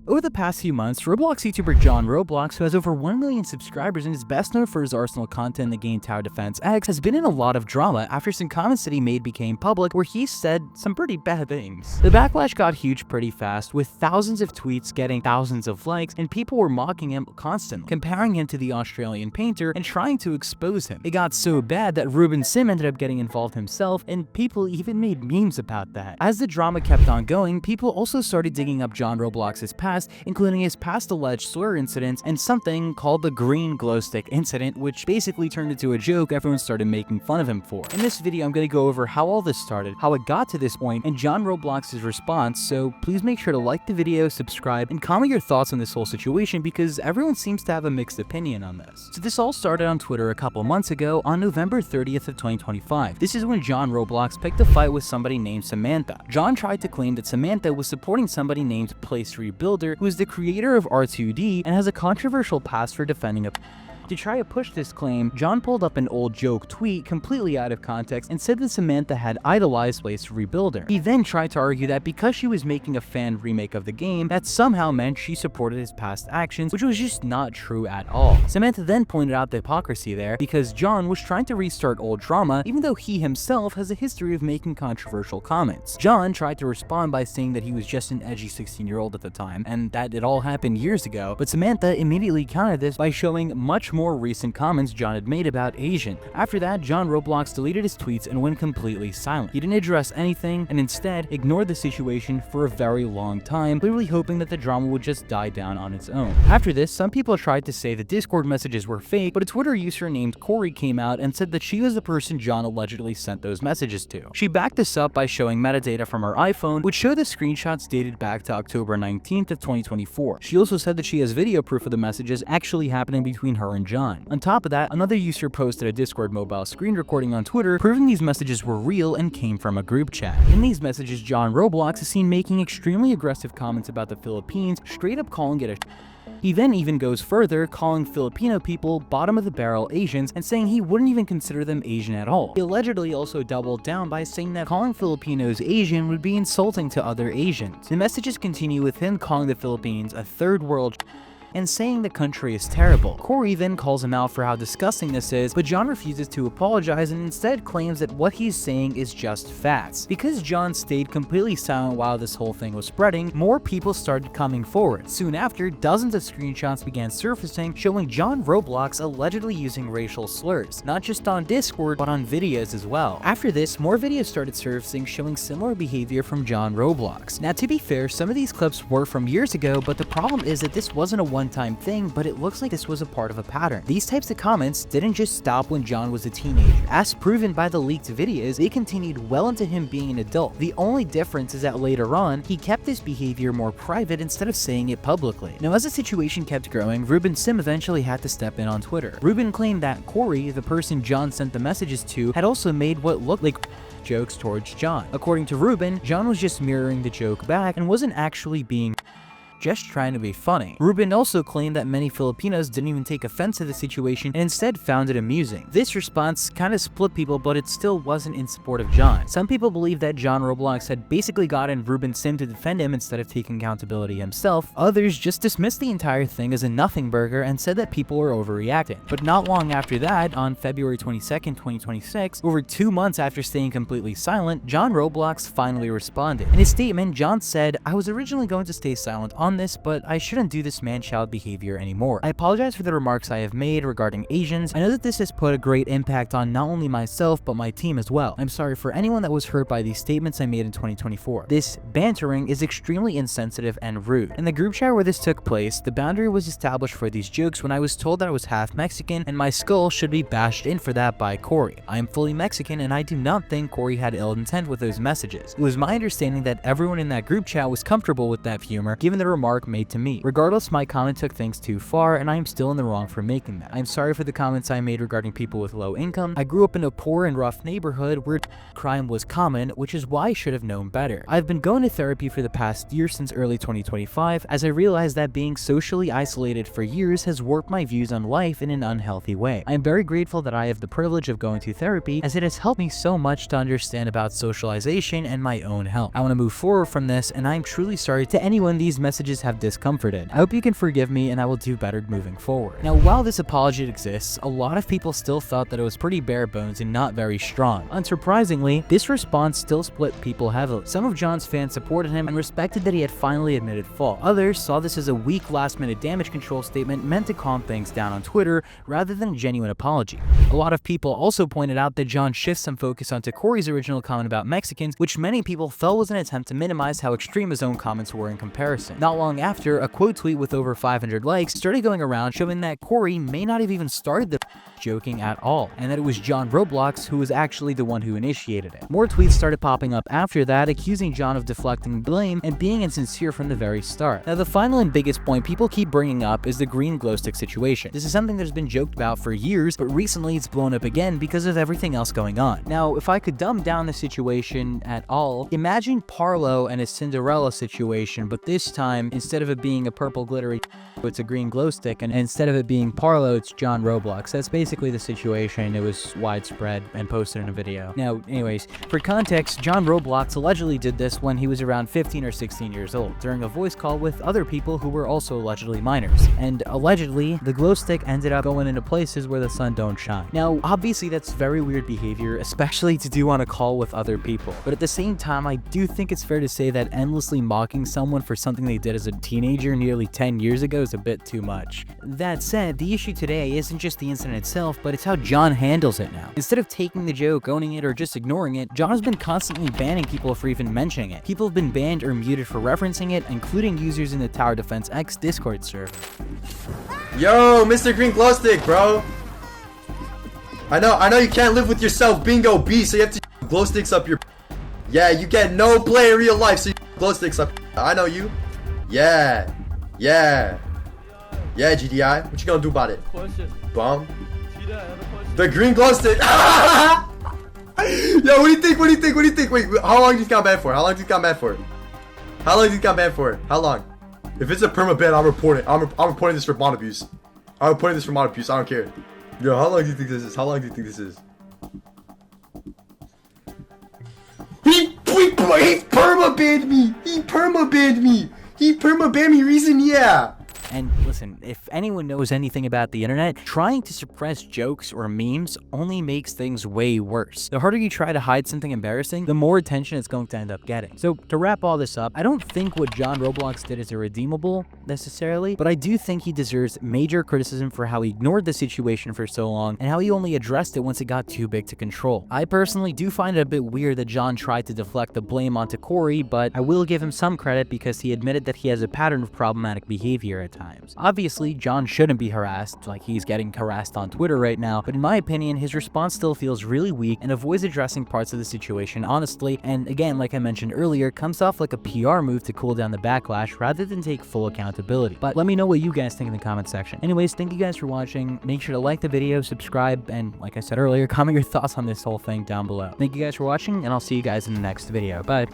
Over the past few months, Roblox YouTuber John Roblox, who has over 1 million subscribers and is best known for his arsenal content in the game Tower Defense X, has been in a lot of drama after some comments that he made became public where he said some pretty bad things. The backlash got huge pretty fast, with thousands of tweets getting thousands of likes, and people were mocking him constantly, comparing him to the Australian painter and trying to expose him. It got so bad that Ruben ended up getting involved himself, and people even made memes about that. As the drama kept on going, people also started digging up John Roblox's past, including his past alleged slur incidents and something called the green glow stick incident, which basically turned into a joke everyone started making fun of him for. In this video, I'm going to go over how all this started, how it got to this point, and John Roblox's response, so please make sure to like the video, subscribe, and comment your thoughts on this whole situation because everyone seems to have a mixed opinion on this. So this all started on Twitter a couple months ago on November 30th of 2025. This is when John Roblox picked a fight with somebody named Samantha. John tried to claim that Samantha was supporting somebody named Place Rebuilder, who is the creator of R2D and has a controversial past for defending a. To try to push this claim, John pulled up an old joke tweet completely out of context and said that Samantha had idolized Place Rebuilder. He then tried to argue that because she was making a fan remake of the game, that somehow meant she supported his past actions, which was just not true at all. Samantha then pointed out the hypocrisy there because John was trying to restart old drama even though he himself has a history of making controversial comments. John tried to respond by saying that he was just an edgy 16-year-old at the time and that it all happened years ago, but Samantha immediately countered this by showing much more recent comments John had made about Asian. After that, John Roblox deleted his tweets and went completely silent. He didn't address anything and instead ignored the situation for a very long time, clearly hoping that the drama would just die down on its own. After this, some people tried to say the Discord messages were fake, but a Twitter user named Corey came out and said that she was the person John allegedly sent those messages to. She backed this up by showing metadata from her iPhone, which showed the screenshots dated back to October 19th of 2024. She also said that she has video proof of the messages actually happening between her and John. On top of that, another user posted a Discord mobile screen recording on Twitter proving these messages were real and came from a group chat. In these messages, John Roblox is seen making extremely aggressive comments about the Philippines, straight up calling it a. He then even goes further, calling Filipino people bottom-of-the-barrel Asians and saying he wouldn't even consider them Asian at all. He allegedly also doubled down by saying that calling Filipinos Asian would be insulting to other Asians. The messages continue with him calling the Philippines a third world and saying the country is terrible. Corey then calls him out for how disgusting this is, but John refuses to apologize and instead claims that what he's saying is just facts. Because John stayed completely silent while this whole thing was spreading, more people started coming forward. Soon after, dozens of screenshots began surfacing showing John Roblox allegedly using racial slurs, not just on Discord, but on videos as well. After this, more videos started surfacing showing similar behavior from John Roblox. Now, to be fair, some of these clips were from years ago, but the problem is that this wasn't a one-time thing, but it looks like this was a part of a pattern. These types of comments didn't just stop when John was a teenager. As proven by the leaked videos, they continued well into him being an adult. The only difference is that later on, he kept this behavior more private instead of saying it publicly. Now, as the situation kept growing, Ruben eventually had to step in on Twitter. Ruben claimed that Corey, the person John sent the messages to, had also made what looked like jokes towards John. According to Ruben, John was just mirroring the joke back and wasn't actually being just trying to be funny. Ruben also claimed that many Filipinos didn't even take offense to the situation and instead found it amusing. This response kind of split people, but it still wasn't in support of John. Some people believe that John Roblox had basically gotten Ruben to defend him instead of taking accountability himself. Others just dismissed the entire thing as a nothing burger and said that people were overreacting. But not long after that, on February 22nd, 2026, over 2 months after staying completely silent, John Roblox finally responded. In his statement, John said, "I was originally going to stay silent on this, but I shouldn't do this man-child behavior anymore. I apologize for the remarks I have made regarding Asians. I know that this has put a great impact on not only myself, but my team as well. I'm sorry for anyone that was hurt by these statements I made in 2024. This bantering is extremely insensitive and rude." In the group chat where this took place, the boundary was established for these jokes when I was told that I was half Mexican and my skull should be bashed in for that by Corey. I am fully Mexican and I do not think Corey had ill intent with those messages. It was my understanding that everyone in that group chat was comfortable with that humor given the remark made to me. Regardless, my comment took things too far and I am still in the wrong for making that. I'm sorry for the comments I made regarding people with low income. I grew up in a poor and rough neighborhood where crime was common, which is why I should have known better. I've been going to therapy for the past year since early 2025 as I realized that being socially isolated for years has warped my views on life in an unhealthy way. I am very grateful that I have the privilege of going to therapy as it has helped me so much to understand about socialization and my own health. I want to move forward from this and I'm truly sorry to anyone these messages apologies have discomforted. I hope you can forgive me and I will do better moving forward. Now, while this apology exists, a lot of people still thought that it was pretty bare bones and not very strong. Unsurprisingly, this response still split people heavily. Some of John's fans supported him and respected that he had finally admitted fault. Others saw this as a weak last-minute damage control statement meant to calm things down on Twitter rather than a genuine apology. A lot of people also pointed out that John shifts some focus onto Corey's original comment about Mexicans, which many people felt was an attempt to minimize how extreme his own comments were in comparison. Not long after, a quote tweet with over 500 likes started going around showing that Corey may not have even started the joking at all, and that it was John Roblox who was actually the one who initiated it. More tweets started popping up after that, accusing John of deflecting blame and being insincere from the very start. Now, the final and biggest point people keep bringing up is the green glow stick situation. This is something that's been joked about for years, but recently it's blown up again because of everything else going on. Now, if I could dumb down the situation at all, imagine Parlo and his Cinderella situation, but this time, instead of it being a purple glittery, it's a green glow stick, and instead of it being Parlo, it's John Roblox. That's basically the situation. It was widespread and posted in a video. Now, anyways, for context, John Roblox allegedly did this when he was around 15 or 16 years old, during a voice call with other people who were also allegedly minors. And allegedly, the glow stick ended up going into places where the sun don't shine. Now, obviously that's very weird behavior, especially to do on a call with other people. But at the same time, I do think it's fair to say that endlessly mocking someone for something they did as a teenager nearly 10 years ago is a bit too much. That said, the issue today isn't just the incident itself, but it's how John handles it now. Instead of taking the joke, owning it, or just ignoring it, John has been constantly banning people for even mentioning it. People have been banned or muted for referencing it, including users in the Tower Defense X Discord server. Yo, Mr. Green Glow Stick, bro. I know you can't live with yourself being obese, so you have to glow sticks up your. Yeah, you get no play in real life, so you glow sticks up. I know you. Yeah, GDI. What you gonna do about it? Bum. The green glow stick. Yo, what do you think? Wait, how long did he got banned for? How long? If it's a perma ban, I'm reporting. I'm reporting this for mod abuse. I don't care. Yo, how long do you think this is? He perma banned me. Reason, yeah. And listen, if anyone knows anything about the internet, trying to suppress jokes or memes only makes things way worse. The harder you try to hide something embarrassing, the more attention it's going to end up getting. So to wrap all this up, I don't think what John Roblox did is irredeemable necessarily, but I do think he deserves major criticism for how he ignored the situation for so long and how he only addressed it once it got too big to control. I personally do find it a bit weird that John tried to deflect the blame onto Corey, but I will give him some credit because he admitted that he has a pattern of problematic behavior at times. Obviously, John shouldn't be harassed like he's getting harassed on Twitter right now, but in my opinion, his response still feels really weak and avoids addressing parts of the situation honestly, and again, like I mentioned earlier, comes off like a PR move to cool down the backlash rather than take full accountability. But let me know what you guys think in the comment section. Anyways, thank you guys for watching. Make sure to like the video, subscribe, and like I said earlier, comment your thoughts on this whole thing down below. Thank you guys for watching, and I'll see you guys in the next video. Bye.